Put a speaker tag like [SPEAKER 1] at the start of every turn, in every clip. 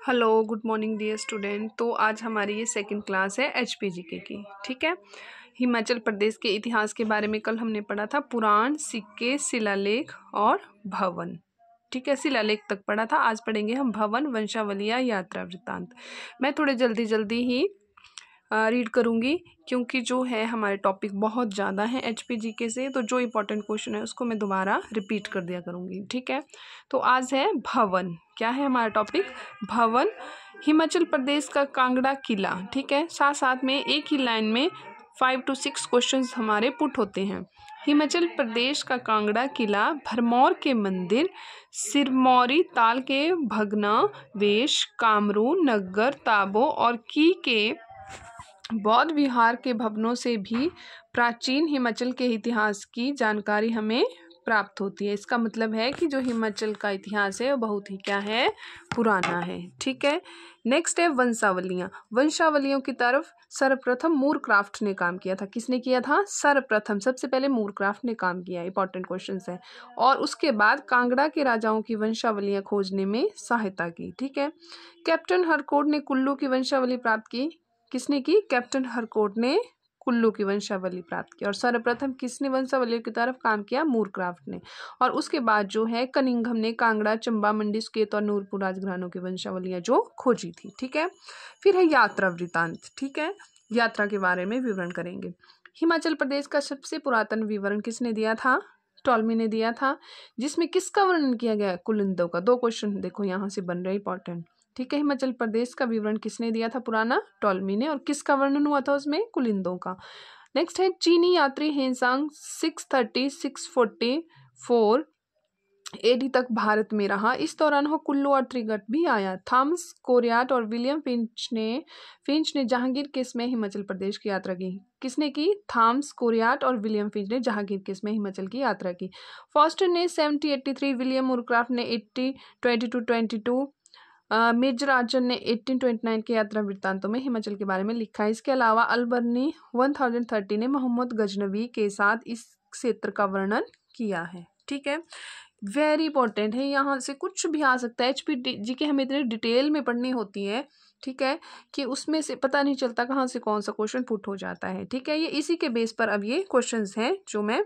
[SPEAKER 1] Hello good morning dear student. तो आज हमारी ये सेकंड क्लास है HPGK की। ठीक है, हिमाचल प्रदेश के इतिहास के बारे में कल हमने पढ़ा था, पुराण, सिक्के, शिलालेख और भवन। ठीक है, शिलालेख तक पढ़ा था। आज पढ़ेंगे हम भवन, वंशावलियाँ, यात्रा वृत्तांत। मैं थोड़े जल्दी जल्दी ही रीड करूँगी क्योंकि जो है हमारे टॉपिक बहुत ज़्यादा हैं HPGK से, तो जो इंपॉर्टेंट क्वेश्चन है उसको मैं दोबारा रिपीट कर दिया करूँगी। ठीक है, तो आज है भवन। क्या है हमारा टॉपिक? भवन। हिमाचल प्रदेश का कांगड़ा किला। ठीक है, साथ साथ में एक ही लाइन में 5 to 6 क्वेश्चंस हमारे पुट होते हैं। हिमाचल प्रदेश का कांगड़ा किला, भरमौर के मंदिर, सिरमौरी ताल के भग्नावशेष, कामरू, नग्गर, ताबो और की के बौद्ध विहार के भवनों से भी प्राचीन हिमाचल के इतिहास की जानकारी हमें प्राप्त होती है। इसका मतलब है कि जो हिमाचल का इतिहास है वो बहुत ही क्या है, पुराना है। ठीक है, नेक्स्ट है वंशावलियाँ। वंशावलियों की तरफ सर्वप्रथम मूरक्राफ्ट ने काम किया था। किसने किया था? सर्वप्रथम, सबसे पहले मूरक्राफ्ट ने काम किया। इंपॉर्टेंट क्वेश्चन है। और उसके बाद कांगड़ा के राजाओं की वंशावलियाँ खोजने में सहायता की। ठीक है, कैप्टन हरकोट ने कुल्लू की वंशावली प्राप्त की। किसने की? कैप्टन हरकोट ने कुल्लू की वंशावली प्राप्त की। और सर्वप्रथम किसने वंशावलियों की तरफ काम किया? मूरक्राफ्ट ने। और उसके बाद जो है कनिंघम ने कांगड़ा, चंबा, मंडी, सुकेत और नूरपुर राजघरानों की वंशावलियां जो खोजी थी। ठीक है, फिर है यात्रा वृत्तांत। ठीक है, यात्रा के बारे में विवरण करेंगे। हिमाचल प्रदेश का सबसे पुरातन विवरण किसने दिया था? टॉलमी ने दिया था, जिसमें किसका वर्णन किया गया? कुलिंदों का। 2 क्वेश्चन देखो यहाँ से बन रहे इंपॉर्टेंट। ठीक है, हिमाचल प्रदेश का विवरण किसने दिया था? पुराना टॉलमी ने। और किसका वर्णन हुआ था उसमें? कुलिंदों का। नेक्स्ट है चीनी यात्री हेनसांग 630-644 AD तक भारत में रहा। इस दौरान वह कुल्लू और त्रिगट भी आया। थॉमस कोरियाट और विलियम फिंच ने जहांगीर केस में हिमाचल प्रदेश की यात्रा की। किसने की? थॉमस कोरियाट और विलियम फिंच ने जहांगीर केस में हिमाचल की यात्रा की। फॉस्टर ने 7083, विलियम मूरक्राफ्ट ने 8022, मेजर आर्चर ने 1829 के यात्रा वृत्तांतों में हिमाचल के बारे में लिखा है। इसके अलावा अलबर्नी 1030 ने मोहम्मद गजनवी के साथ इस क्षेत्र का वर्णन किया है। ठीक है, वेरी इंपॉर्टेंट है, यहाँ से कुछ भी आ सकता है। HPGK हमें इतनी डिटेल में पढ़नी होती है, ठीक है, कि उसमें से पता नहीं चलता कहाँ से कौन सा क्वेश्चन पुट हो जाता है। ठीक है, ये इसी के बेस पर अब ये क्वेश्चंस हैं जो मैं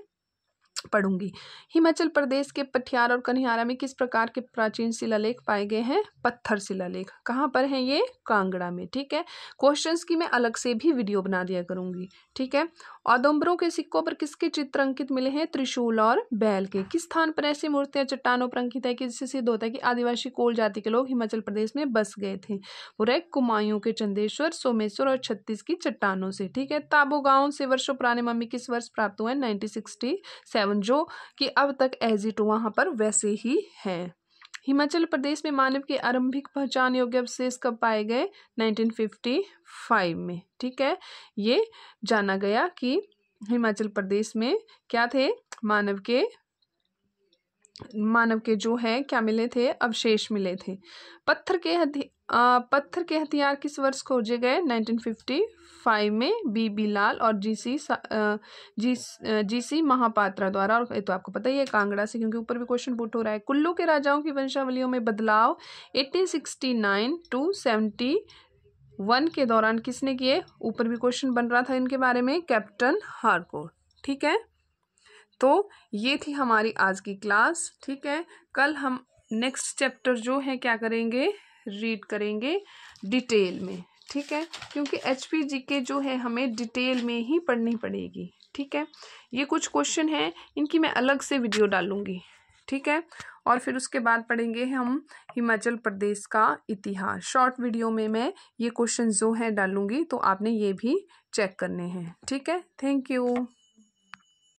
[SPEAKER 1] पढ़ूंगी। हिमाचल प्रदेश के पठियार और कन्हारा में किस प्रकार के प्राचीन शिलालेख पाए गए हैं? पत्थर शिलालेख। कहाँ पर हैं ये? कांगड़ा में। ठीक है, क्वेश्चंस की मैं अलग से भी वीडियो बना दिया करूंगी। ठीक है, औदुंबरों के सिक्कों पर किसके चित्र अंकित मिले हैं? त्रिशूल और बैल के। किस स्थान पर ऐसी मूर्तियां चट्टानों पर अंकित है कि जिससे सिद्ध होता है कि आदिवासी कोल जाति के लोग हिमाचल प्रदेश में बस गए थे? वो कुमायूं के चंदेश्वर, सोमेश्वर और छत्तीस की चट्टानों से। ठीक है, ताबो गांव से वर्षों पुराने मम्मी किस वर्ष प्राप्त हुए? 1967, जो कि अब तक एज इट वहां पर वैसे ही है। हिमाचल प्रदेश में मानव की आरंभिक पहचान योग्य अवशेष कब पाए गए? 1955 में। ठीक है, ये जाना गया कि हिमाचल प्रदेश में क्या थे? मानव के जो है क्या मिले थे? अवशेष मिले थे। पत्थर के हथियार किस वर्ष खोजे गए? 1955 में BB लाल और GC महापात्रा द्वारा। और ये तो आपको पता ही है, कांगड़ा से, क्योंकि ऊपर भी क्वेश्चन पुट हो रहा है। कुल्लू के राजाओं की वंशावलियों में बदलाव 1869 to 71 के दौरान किसने किए? ऊपर भी क्वेश्चन बन रहा था इनके बारे में, कैप्टन हारकोट। ठीक है, तो ये थी हमारी आज की क्लास। ठीक है, कल हम नेक्स्ट चैप्टर जो है क्या करेंगे? रीड करेंगे डिटेल में। ठीक है, क्योंकि HPGK जो है हमें डिटेल में ही पढ़नी पड़ेगी। ठीक है, ये कुछ क्वेश्चन हैं, इनकी मैं अलग से वीडियो डालूंगी। ठीक है, और फिर उसके बाद पढ़ेंगे हम हिमाचल प्रदेश का इतिहास। शॉर्ट वीडियो में मैं ये क्वेश्चन जो है डालूंगी, तो आपने ये भी चेक करने हैं। ठीक है, थैंक यू।